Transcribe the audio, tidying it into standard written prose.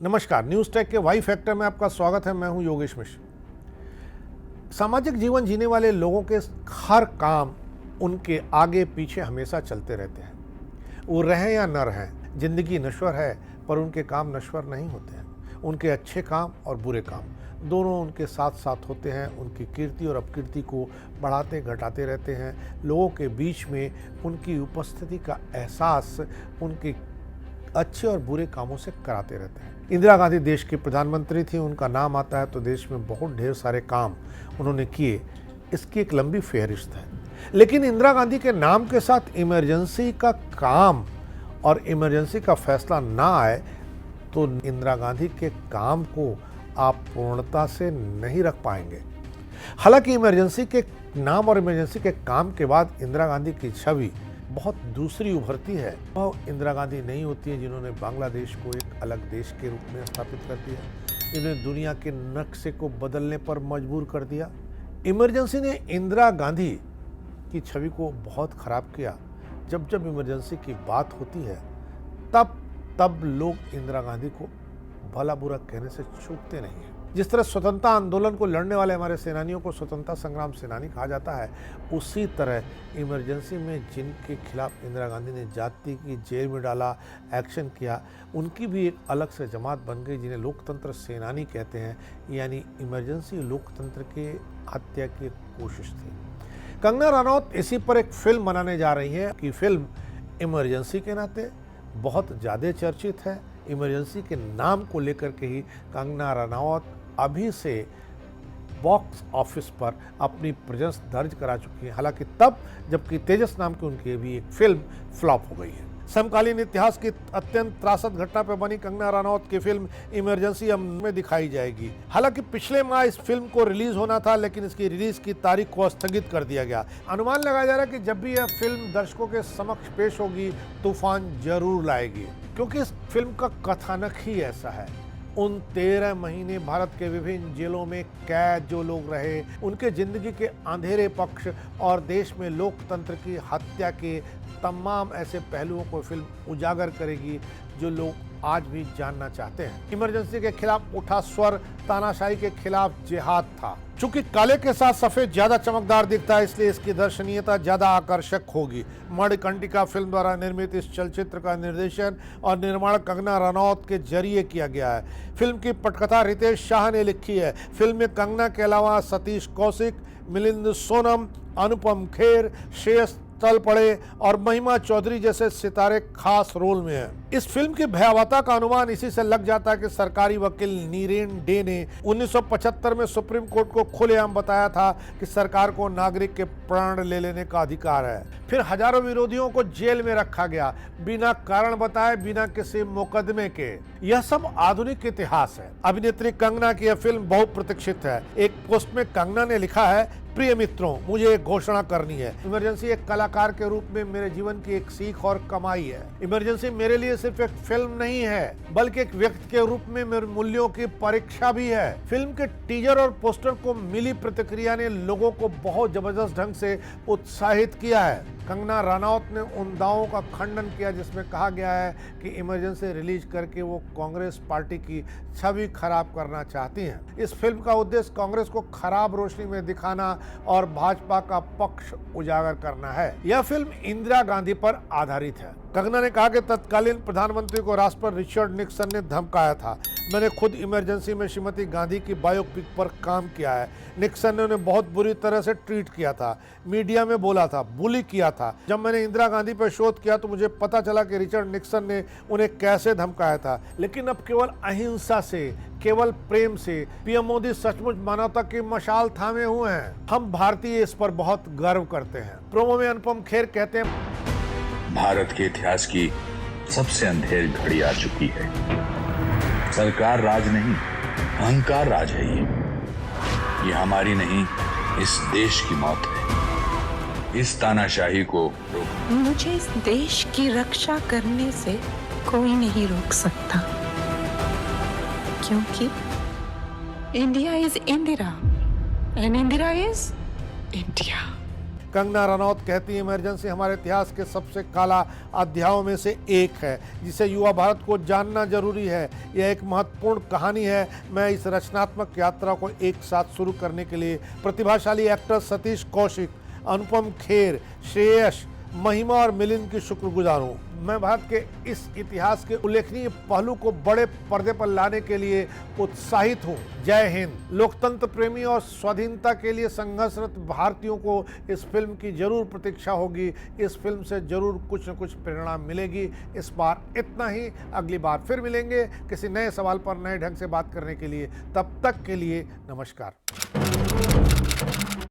नमस्कार, news take के Y factor में आपका स्वागत है। मैं हूं योगेश मिश्र। सामाजिक जीवन जीने वाले लोगों के हर काम उनके आगे पीछे हमेशा चलते रहते हैं। वो रहें या न रहें, जिंदगी नश्वर है पर उनके काम नश्वर नहीं होते हैं। उनके अच्छे काम और बुरे काम दोनों उनके साथ साथ होते हैं। उनकी कीर्ति और अपकीर्ति को बढ़ाते घटाते रहते हैं। लोगों के बीच में उनकी उपस्थिति का एहसास उनके अच्छे और बुरे कामों से कराते रहते हैं। इंदिरा गांधी देश की प्रधानमंत्री थी। उनका नाम आता है तो देश में बहुत ढेर सारे काम उन्होंने किए। इसकी एक लंबी फेहरिस्त है। लेकिन इंदिरा गांधी के नाम के साथ इमरजेंसी का काम और इमरजेंसी का फैसला ना आए तो इंदिरा गांधी के काम को आप पूर्णता से नहीं रख पाएंगे। हालांकि इमरजेंसी के नाम और इमरजेंसी के काम के बाद इंदिरा गांधी की छवि बहुत दूसरी उभरती है। वह इंदिरा गांधी नहीं होती है जिन्होंने बांग्लादेश को एक अलग देश के रूप में स्थापित कर दिया, जिन्होंने दुनिया के नक्शे को बदलने पर मजबूर कर दिया। इमरजेंसी ने इंदिरा गांधी की छवि को बहुत खराब किया। जब जब इमरजेंसी की बात होती है तब लोग इंदिरा गांधी को भला बुरा कहने से चूकते नहीं हैं। जिस तरह स्वतंत्रता आंदोलन को लड़ने वाले हमारे सेनानियों को स्वतंत्रता संग्राम सेनानी कहा जाता है, उसी तरह इमरजेंसी में जिनके खिलाफ इंदिरा गांधी ने जाति की जेल में डाला, एक्शन किया, उनकी भी एक अलग से जमात बन गई जिन्हें लोकतंत्र सेनानी कहते हैं। यानी इमरजेंसी लोकतंत्र के हत्या की एक कोशिश थी। कंगना रनौत इसी पर एक फिल्म बनाने जा रही है कि फिल्म इमरजेंसी के नाते बहुत ज़्यादा चर्चित है। इमरजेंसी के नाम को लेकर के ही कंगना रनौत अभी से बॉक्स ऑफिस पर अपनी प्रेजेंस दर्ज करा चुकी है। हालांकि तब जबकि तेजस नाम की उनकी भी एक फिल्म फ्लॉप हो गई है। समकालीन इतिहास की अत्यंत त्रासद घटना पर बनी कंगना रनौत की फिल्म इमरजेंसी अब में दिखाई जाएगी। हालांकि पिछले माह इस फिल्म को रिलीज होना था, लेकिन इसकी रिलीज की तारीख को स्थगित कर दिया गया। अनुमान लगाया जा रहा है कि जब भी यह फिल्म दर्शकों के समक्ष पेश होगी, तूफान जरूर लाएगी, क्योंकि इस फिल्म का कथानक ही ऐसा है। उन 13 महीने भारत के विभिन्न जेलों में कैद जो लोग रहे, उनके जिंदगी के अंधेरे पक्ष और देश में लोकतंत्र की हत्या के तमाम ऐसे पहलुओं को फिल्म उजागर करेगी जो लोग आज भी जानना चाहते हैं। इमरजेंसी के खिलाफ उठा स्वर तानाशाही के खिलाफ जिहाद था। चूंकि काले के साथ सफेद ज्यादा चमकदार दिखता है, इसलिए इसकी दर्शनीयता ज्यादा आकर्षक होगी। मणिकर्णिका फिल्म द्वारा निर्मित इस चलचित्र का निर्देशन और निर्माण कंगना रनौत के जरिए किया गया है। फिल्म की पटकथा रितेश शाह ने लिखी है। फिल्म में कंगना के अलावा सतीश कौशिक, मिलिंद सोनम, अनुपम खेर, श्रेयस तलपड़े और महिमा चौधरी जैसे सितारे खास रोल में हैं। इस फिल्म की भयावहता का अनुमान इसी से लग जाता है कि सरकारी वकील नीरेन डे ने 1975 में सुप्रीम कोर्ट को खुलेआम बताया था कि सरकार को नागरिक के प्राण ले लेने का अधिकार है। फिर हजारों विरोधियों को जेल में रखा गया, बिना कारण बताए, बिना किसी मुकदमे के। यह सब आधुनिक इतिहास है। अभिनेत्री कंगना की यह फिल्म बहुत प्रतीक्षित है। एक पोस्ट में कंगना ने लिखा है, प्रिय मित्रों, मुझे एक घोषणा करनी है। इमरजेंसी एक कलाकार के रूप में मेरे जीवन की एक सीख और कमाई है। इमरजेंसी मेरे लिए सिर्फ एक फिल्म नहीं है, बल्कि एक व्यक्ति के रूप में मेरे मूल्यों की परीक्षा भी है। फिल्म के टीजर और पोस्टर को मिली प्रतिक्रिया ने लोगों को बहुत जबरदस्त ढंग से उत्साहित किया है। कंगना रनौत ने उन दावों का खंडन किया जिसमें कहा गया है कि इमरजेंसी रिलीज करके वो कांग्रेस पार्टी की छवि खराब करना चाहती हैं। इस फिल्म का उद्देश्य कांग्रेस को खराब रोशनी में दिखाना और भाजपा का पक्ष उजागर करना है। यह फिल्म इंदिरा गांधी पर आधारित है। कंगना ने कहा कि तत्कालीन प्रधानमंत्री को राष्ट्रपति रिचर्ड निक्सन ने धमकाया था। मैंने खुद इमरजेंसी में श्रीमती गांधी की बायोपिक पर काम किया है। निक्सन ने उन्हें बहुत बुरी तरह से ट्रीट किया था, मीडिया में बोला था, बुली किया था। जब मैंने इंदिरा गांधी पर शोध किया तो मुझे पता चला कि रिचर्ड निक्सन ने उन्हें कैसे धमकाया था। लेकिन अब केवल अहिंसा से, केवल प्रेम से पीएम मोदी सचमुच मानवता की मशाल थामे हुए हैं। हम भारतीय इस पर बहुत गर्व करते हैं। प्रोमो में अनुपम खेर कहते हैं, भारत के इतिहास की सबसे अंधेर घड़ी आ चुकी है। सरकार राज नहीं, अहंकार राज है। ये हमारी नहीं, इस देश की मौत है। इस तानाशाही को रोक। मुझे इस देश की रक्षा करने से कोई नहीं रोक सकता, क्योंकि India is Indira and Indira is India. Kangana Ranaut कहती है, इमरजेंसी हमारे इतिहास के सबसे काला अध्यायों में से एक है जिसे युवा भारत को जानना जरूरी है। यह एक महत्वपूर्ण कहानी है। मैं इस रचनात्मक यात्रा को एक साथ शुरू करने के लिए प्रतिभाशाली एक्टर सतीश कौशिक, अनुपम खेर, श्रेयस, महिमा और मिलिंद की शुक्रगुजार हूँ। मैं भारत के इस इतिहास के उल्लेखनीय पहलू को बड़े पर्दे पर लाने के लिए उत्साहित हूँ। जय हिंद। लोकतंत्र प्रेमी और स्वाधीनता के लिए संघर्षरत भारतीयों को इस फिल्म की जरूर प्रतीक्षा होगी। इस फिल्म से जरूर कुछ न कुछ प्रेरणा मिलेगी। इस बार इतना ही। अगली बार फिर मिलेंगे किसी नए सवाल पर नए ढंग से बात करने के लिए। तब तक के लिए नमस्कार।